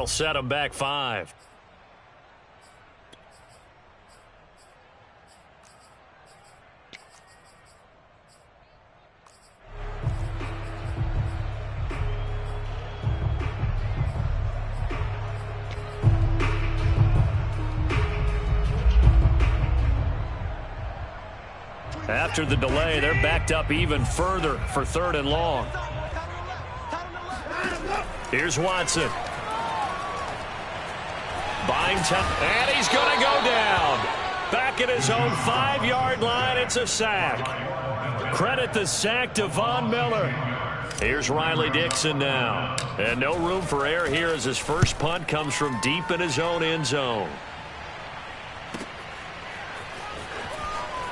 set them back 5. After the delay, they're backed up even further for 3rd and long. Here's Watson. Buying time, and he's going to go down. Back at his own 5-yard line, it's a sack. Credit the sack to Von Miller. Here's Riley Dixon now. And no room for error here as his first punt comes from deep in his own end zone.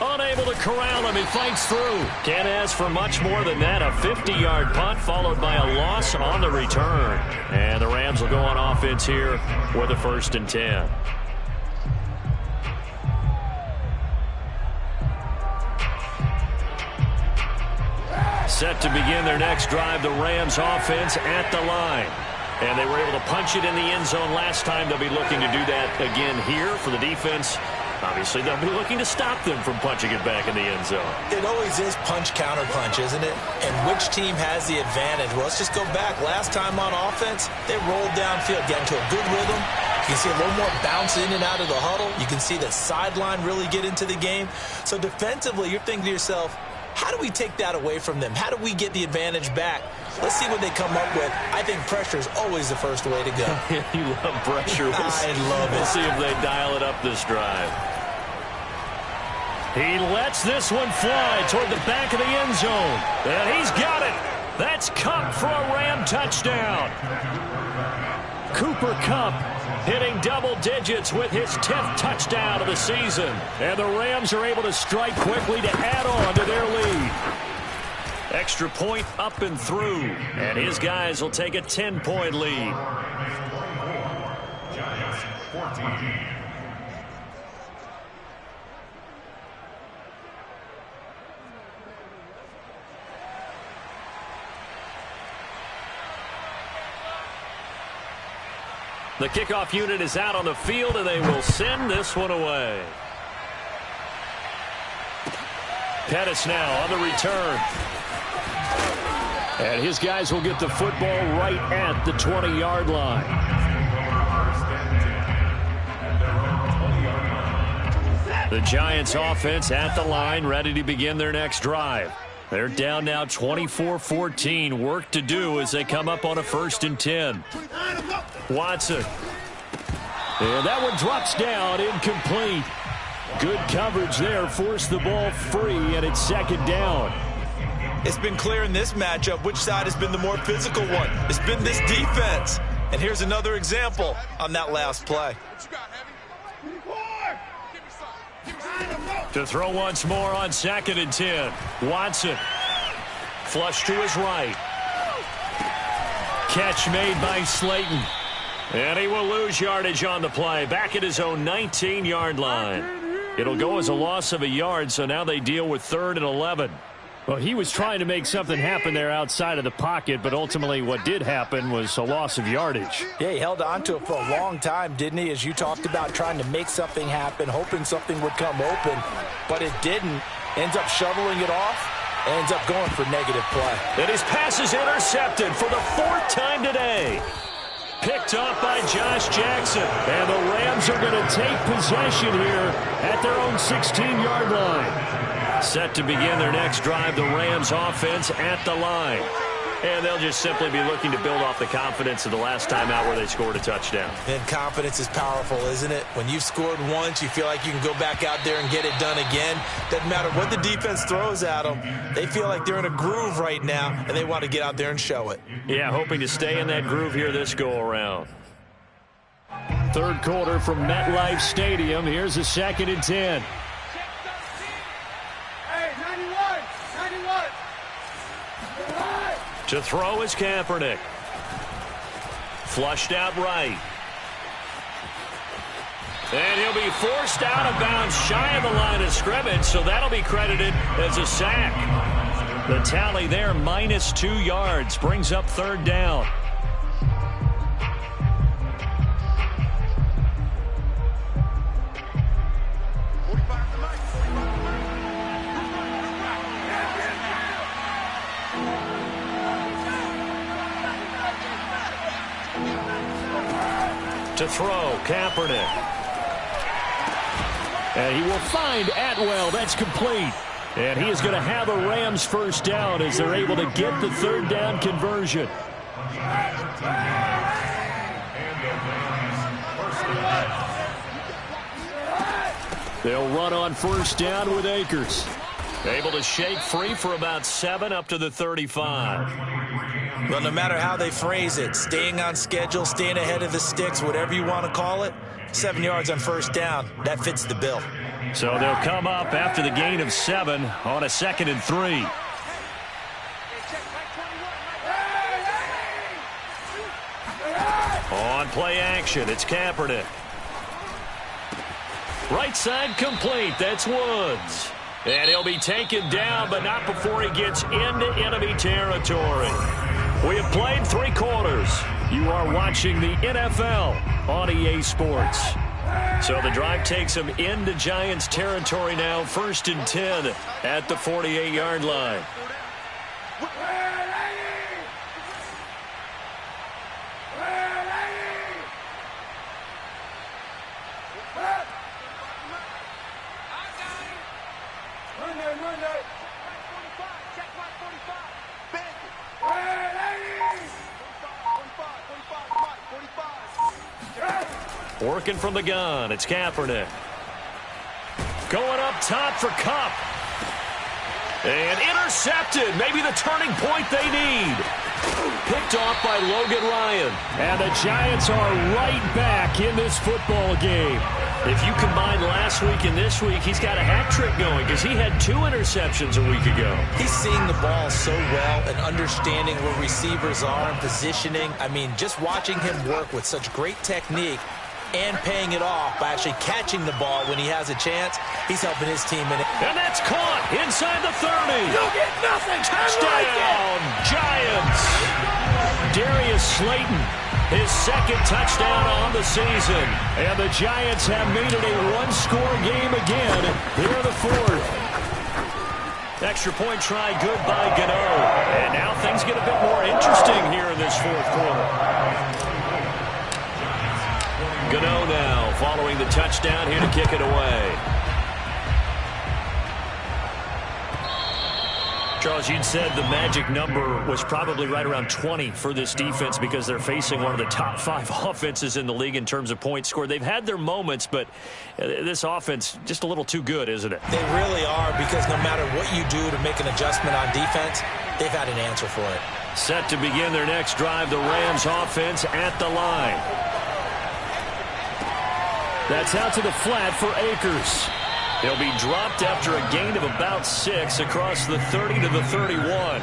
Unable to corral him. He fights through. Can't ask for much more than that. A 50-yard punt followed by a loss on the return. And the Rams will go on offense here with a 1st and 10. Set to begin their next drive, the Rams offense at the line. And they were able to punch it in the end zone last time. They'll be looking to do that again here for the defense. Obviously, they'll be looking to stop them from punching it back in the end zone. It always is punch-counter-punch, isn't it? And which team has the advantage? Well, let's just go back. Last time on offense, they rolled downfield, got into a good rhythm. You can see a little more bounce in and out of the huddle. You can see the sideline really get into the game. So defensively, you're thinking to yourself, how do we take that away from them? How do we get the advantage back? Let's see what they come up with. I think pressure is always the first way to go. You love pressure. I love it. We'll see if they dial it up this drive. He lets this one fly toward the back of the end zone. And he's got it. That's Kupp for a Ram touchdown. Cooper Kupp hitting double digits with his 10th touchdown of the season. And the Rams are able to strike quickly to add on to their lead. Extra point up and through. And his guys will take a 10-point lead. Giants 14. The kickoff unit is out on the field, and they will send this one away. Pettis now on the return. And his guys will get the football right at the 20-yard line. The Giants offense at the line, ready to begin their next drive. They're down now 24-14. Work to do as they come up on a 1st and 10. Watson. And that one drops down, incomplete. Good coverage there, forced the ball free, and it's 2nd down. It's been clear in this matchup which side has been the more physical one. It's been this defense. And here's another example on that last play. To throw once more on 2nd and 10. Watson. Flush to his right. Catch made by Slayton. And he will lose yardage on the play. Back at his own 19-yard line. It'll go as a loss of a yard, so now they deal with 3rd and 11. Well, he was trying to make something happen there outside of the pocket, but ultimately what did happen was a loss of yardage. Yeah, he held on to it for a long time, didn't he? As you talked about, trying to make something happen, hoping something would come open, but it didn't. Ends up shoveling it off, ends up going for negative play. And his pass is intercepted for the 4th time today. Picked up by Josh Jackson. And the Rams are going to take possession here at their own 16-yard line. Set to begin their next drive, the Rams offense at the line. And they'll just simply be looking to build off the confidence of the last time out where they scored a touchdown. And confidence is powerful, isn't it? When you've scored once, you feel like you can go back out there and get it done again. Doesn't matter what the defense throws at them. They feel like they're in a groove right now, and they want to get out there and show it. Yeah, hoping to stay in that groove here this go-around. 3rd quarter from MetLife Stadium. Here's a 2nd and 10. To throw is Kaepernick. Flushed out right. And he'll be forced out of bounds shy of the line of scrimmage, so that'll be credited as a sack. The tally there, -2 yards, brings up 3rd down. To throw, Kaepernick. And he will find Atwell. That's complete. And he is going to have a Rams first down as they're able to get the third down conversion. They'll run on first down with Akers. Able to shake free for about 7 up to the 35. Well, no matter how they phrase it, staying on schedule, staying ahead of the sticks, whatever you want to call it, 7 yards on first down, that fits the bill. So they'll come up after the gain of 7 on a 2nd and 3. On play action, it's Kaepernick. Right side complete, that's Woods. And he'll be taken down, but not before he gets into enemy territory. We have played 3 quarters. You are watching the NFL on EA Sports. So the drive takes him into Giants territory now, 1st and 10 at the 48-yard line. Working from the gun, it's Kaepernick. Going up top for Kupp. And intercepted, maybe the turning point they need. Picked off by Logan Ryan. And the Giants are right back in this football game. If you combine last week and this week, he's got a hat trick going because he had 2 interceptions a week ago. He's seeing the ball so well and understanding where receivers are and positioning. I mean, just watching him work with such great technique and paying it off by actually catching the ball when he has a chance, he's helping his team in it. And that's caught inside the 30. You'll get nothing. Touchdown, Giants. Darius Slayton, his 2nd touchdown on the season. And the Giants have made it a 1-score game again here in the 4th. Extra point try good by Gano. And now things get a bit more interesting here in this 4th quarter. Gano now following the touchdown here to kick it away. Charles, you'd said the magic number was probably right around 20 for this defense because they're facing one of the top 5 offenses in the league in terms of points scored. They've had their moments, but this offense just a little too good, isn't it? They really are, because no matter what you do to make an adjustment on defense, they've had an answer for it. Set to begin their next drive, the Rams offense at the line. That's out to the flat for Akers. He'll be dropped after a gain of about 6 across the 30 to the 31.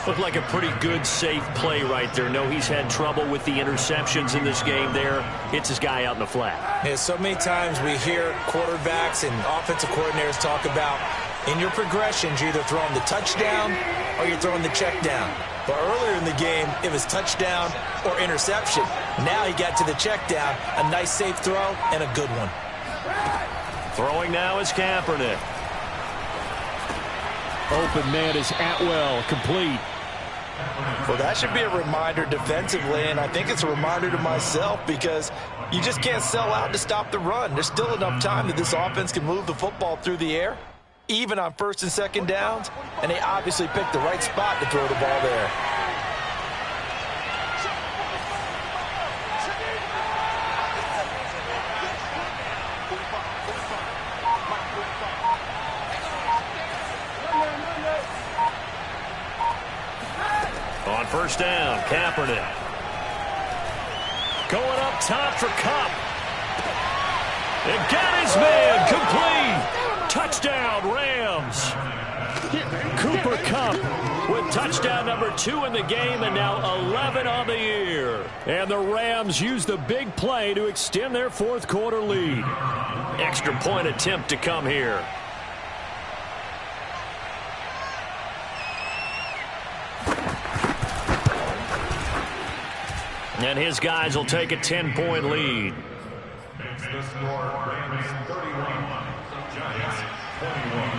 Looked like a pretty good, safe play right there. No, he's had trouble with the interceptions in this game there. Hits his guy out in the flat. Yeah, so many times we hear quarterbacks and offensive coordinators talk about in your progressions, you're either throwing the touchdown or you're throwing the check down. But earlier in the game, it was touchdown or interception. Now he got to the check down, a nice safe throw, and a good one. Throwing now is Kaepernick. Open man is Atwell, complete. Well, that should be a reminder defensively, and I think it's a reminder to myself because you just can't sell out to stop the run. There's still enough time that this offense can move the football through the air, even on 1st and 2nd downs, and they obviously picked the right spot to throw the ball there. On 1st down, Kaepernick. Going up top for Kupp. And got his man complete. Touchdown, Rams. Cooper Kupp with touchdown number 2 in the game and now 11 on the year. And the Rams use the big play to extend their 4th quarter lead. Extra point attempt to come here. And his guys will take a 10-point lead. The score, Rams 31, Giants 21.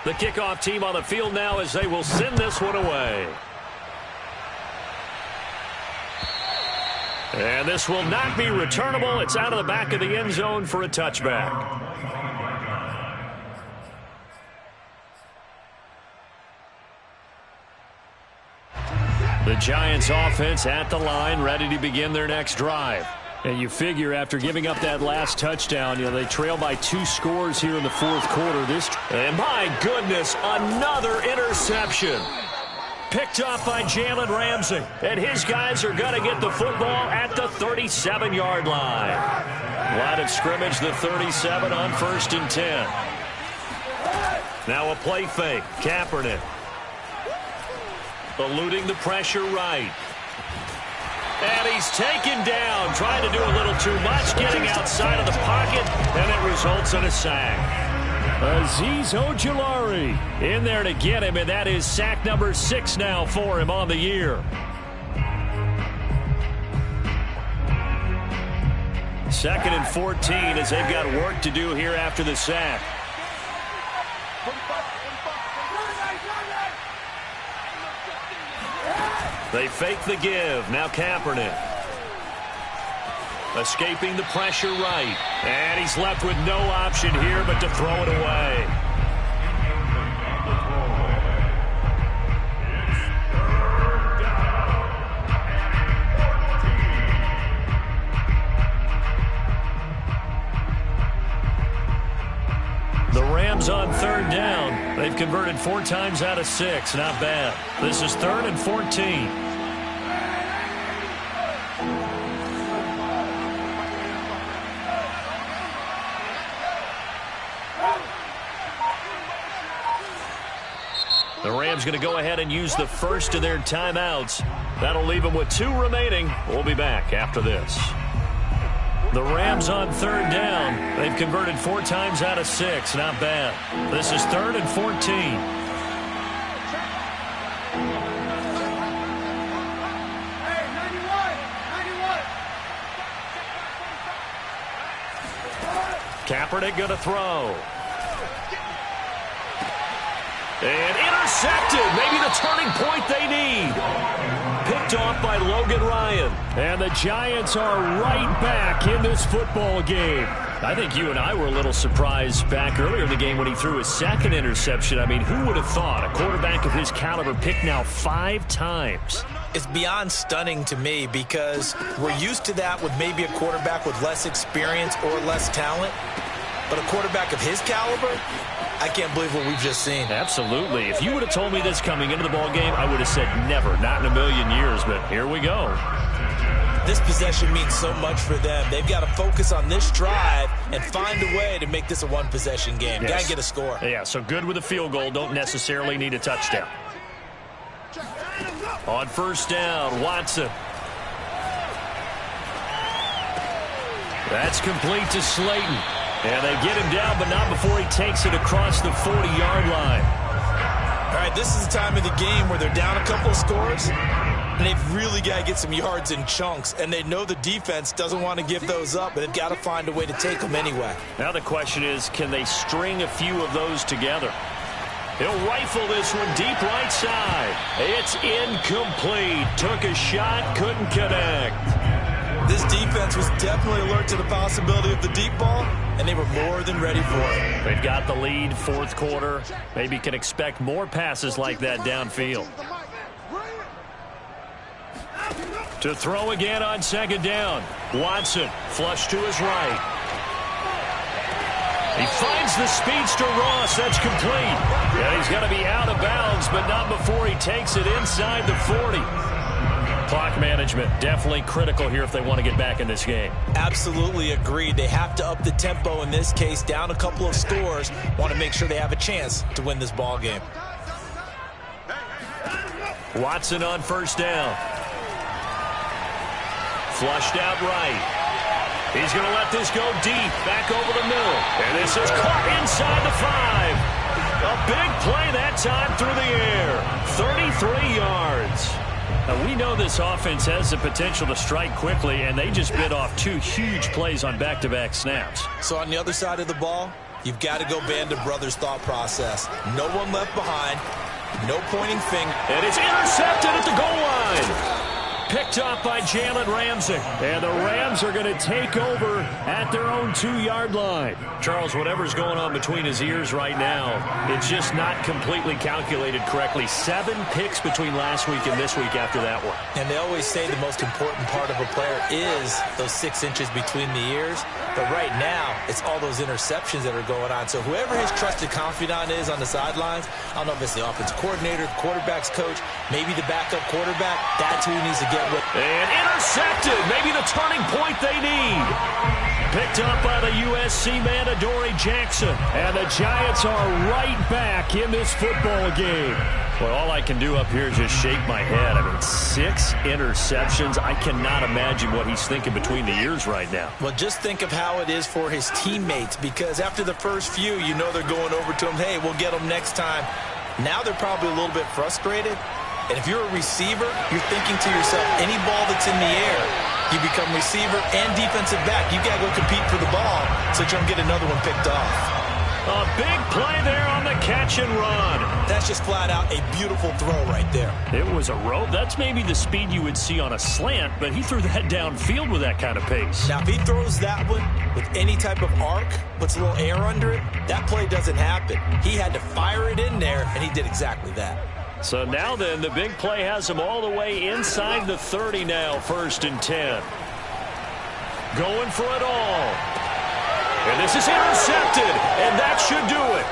The kickoff team on the field now as they will send this one away. And this will not be returnable. It's out of the back of the end zone for a touchback. The Giants offense at the line, ready to begin their next drive. And you figure after giving up that last touchdown, they trail by 2 scores here in the fourth quarter. And my goodness, another interception. Picked off by Jalen Ramsey. And his guys are going to get the football at the 37-yard line. Line of scrimmage, the 37 on 1st and 10. Now a play fake. Kaepernick. Eluding the pressure right. And he's taken down, trying to do a little too much, getting outside of the pocket, and it results in a sack. Azeez Ojulari in there to get him, and that is sack number 6 now for him on the year. Second and 14 as they've got work to do here after the sack. They fake the give. Now Kaepernick. Escaping the pressure right. And he's left with no option here but to throw it away. The Rams on 3rd down. They've converted 4 times out of 6. Not bad. This is 3rd and 14. The Rams going to go ahead and use the first of their timeouts. That'll leave them with 2 remaining. We'll be back after this. The Rams on 3rd down. They've converted 4 times out of 6. Not bad. This is 3rd and 14. Kaepernick going to throw. And intercepted. Maybe the turning point they need. Picked off by Logan Ryan. And the Giants are right back in this football game. I think you and I were a little surprised back earlier in the game when he threw his 2nd interception. I mean, who would have thought a quarterback of his caliber picked now 5 times? It's beyond stunning to me because we're used to that with maybe a quarterback with less experience or less talent. But a quarterback of his caliber, I can't believe what we've just seen. Absolutely. If you would have told me this coming into the ball game, I would have said never, not in a million years, but here we go. This possession means so much for them. They've got to focus on this drive and find a way to make this a 1-possession game. Yes. Got to get a score. Yeah, so good with a field goal. Don't necessarily need a touchdown. On 1st down, Watson. That's complete to Slayton. And they get him down, but not before he takes it across the 40-yard line. All right, this is the time of the game where they're down a couple of scores, and they've really got to get some yards in chunks, and they know the defense doesn't want to give those up, but they've got to find a way to take them anyway. Now the question is, can they string a few of those together? He'll rifle this one deep right side. It's incomplete. Took a shot, couldn't connect. This defense was definitely alert to the possibility of the deep ball, and they were more than ready for it. They've got the lead, 4th quarter. Maybe can expect more passes like that downfield. To throw again on 2nd down. Watson, flush to his right. He finds the speedster Ross. That's complete. Yeah, he's going to be out of bounds, but not before he takes it inside the 40. Clock management definitely critical here if they want to get back in this game. Absolutely agreed. They have to up the tempo in this case, down a couple of scores. Want to make sure they have a chance to win this ball game. Watson on 1st down. Flushed out right. He's going to let this go deep, back over the middle. And this is caught inside the 5. A big play that time through the air. 33 yards. Now, we know this offense has the potential to strike quickly, and they just bit off 2 huge plays on back-to-back snaps. So on the other side of the ball, you've got to go Band of Brothers thought process. No one left behind, no pointing finger. And it's intercepted at the goal line. Picked up by Jalen Ramsey. And the Rams are going to take over at their own 2-yard line. Charles, whatever's going on between his ears right now, it's just not completely calculated correctly. 7 picks between last week and this week after that one. And they always say the most important part of a player is those 6 inches between the ears. But right now, it's all those interceptions that are going on. So whoever his trusted confidant is on the sidelines, I don't know if it's the offensive coordinator, the quarterback's coach, maybe the backup quarterback, that's who he needs to get with. And intercepted. Maybe the turning point they need. Picked up by the USC man, Adoree Jackson. And the Giants are right back in this football game. Well, all I can do up here is just shake my head. I mean, 6 interceptions. I cannot imagine what he's thinking between the ears right now. Well, just think of how it is for his teammates, because after the first few, you know they're going over to him, hey, we'll get them next time. Now they're probably a little bit frustrated. And if you're a receiver, you're thinking to yourself, any ball that's in the air, you become receiver and defensive back. You got to go compete for the ball so you don't get another one picked off. A big play there on the catch and run. That's just flat out a beautiful throw right there. It was a rope. That's maybe the speed you would see on a slant, but he threw that downfield with that kind of pace. Now, if he throws that one with any type of arc, puts a little air under it, that play doesn't happen. He had to fire it in there, and he did exactly that. So now then, the big play has him all the way inside the 30 now, 1st and 10. Going for it all. And this is intercepted, and that should do it.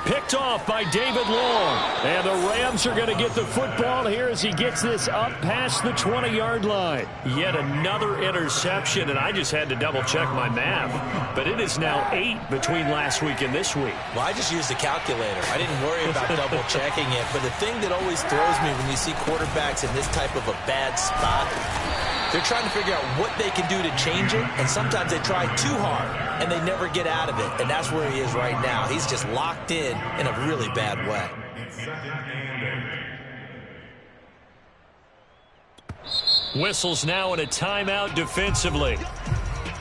Picked off by David Long. And the Rams are going to get the football here as he gets this up past the 20-yard line. Yet another interception, and I just had to double-check my math. But it is now 8 between last week and this week. Well, I just used the calculator. I didn't worry about double-checking it. But the thing that always throws me when you see quarterbacks in this type of a bad spot, they're trying to figure out what they can do to change it, and sometimes they try too hard, and they never get out of it. And that's where he is right now. He's just locked in a really bad way. Whistles now in a timeout defensively.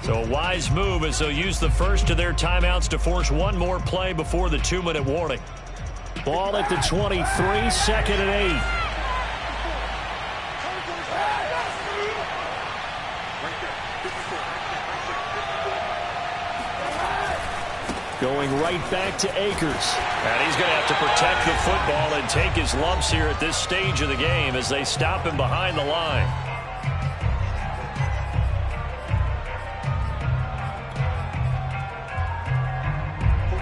So a wise move as they'll use the first of their timeouts to force one more play before the 2-minute warning. Ball at the 23, 2nd and 8. Going right back to Akers. And he's going to have to protect the football and take his lumps here at this stage of the game as they stop him behind the line.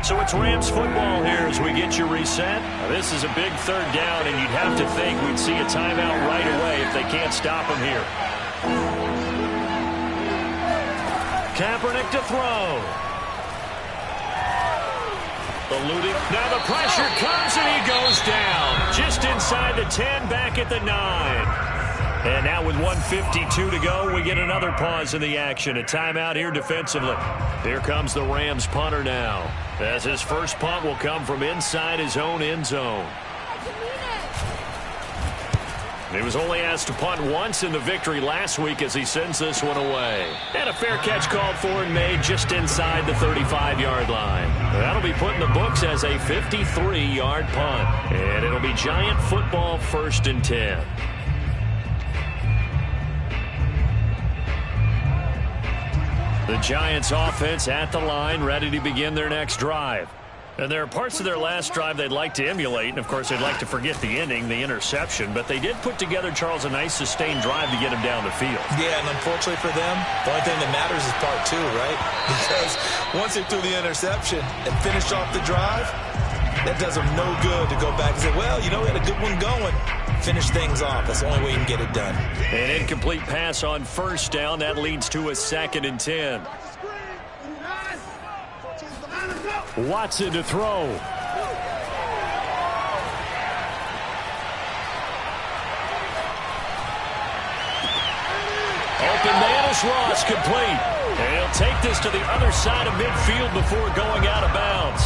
So it's Rams football here as we get you reset. Now, this is a big 3rd down, and you'd have to think we'd see a timeout right away if they can't stop him here. Kaepernick to throw. Eluding. Now the pressure comes and he goes down. Just inside the 10, back at the 9. And now with 1:52 to go, we get another pause in the action. A timeout here defensively. Here comes the Rams punter now, as his first punt will come from inside his own end zone. He was only asked to punt once in the victory last week as he sends this one away. And a fair catch called for and made just inside the 35-yard line. That'll be put in the books as a 53-yard punt. And it'll be Giant football, 1st and 10. The Giants offense at the line, ready to begin their next drive. And there are parts of their last drive they'd like to emulate, and of course they'd like to forget the ending, the interception, but they did put together, Charles, a nice sustained drive to get him down the field. Yeah, and unfortunately for them, the only thing that matters is part 2, right? Because once they threw the interception and finished off the drive, that does them no good to go back and say, well, you know, we had a good one going. Finish things off. That's the only way you can get it done. An incomplete pass on 1st down. That leads to a 2nd and 10. Watson to throw. Open man is Ross, complete. And he'll take this to the other side of midfield before going out of bounds.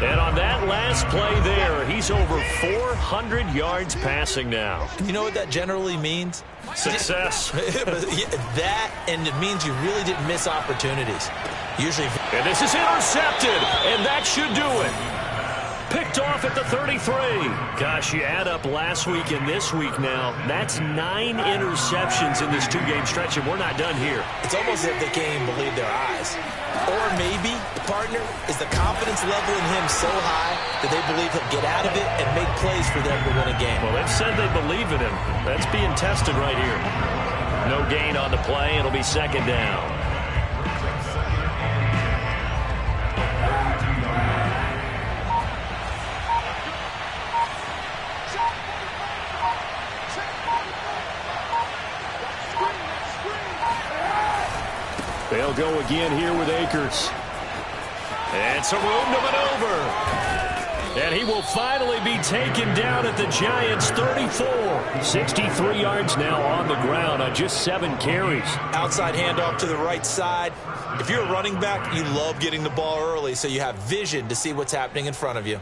And on that last play there, he's over 400 yards passing now. You know what that generally means? Success. That, and it means you really didn't miss opportunities. Usually. And this is intercepted, and that should do it. Picked picked off at the 33. Gosh, you add up last week and this week now. That's 9 interceptions in this two-game stretch, and we're not done here. It's almost as if they can't even believe their eyes. Or maybe, partner, is the confidence level in him so high that they believe he'll get out of it and make plays for them to win a game. Well, they've said they believe in him. That's being tested right here. No gain on the play. It'll be second down. They'll go again here with Akers. And some room to maneuver. And he will finally be taken down at the Giants' 34. 63 yards now on the ground on just 7 carries. Outside handoff to the right side. If you're a running back, you love getting the ball early so you have vision to see what's happening in front of you.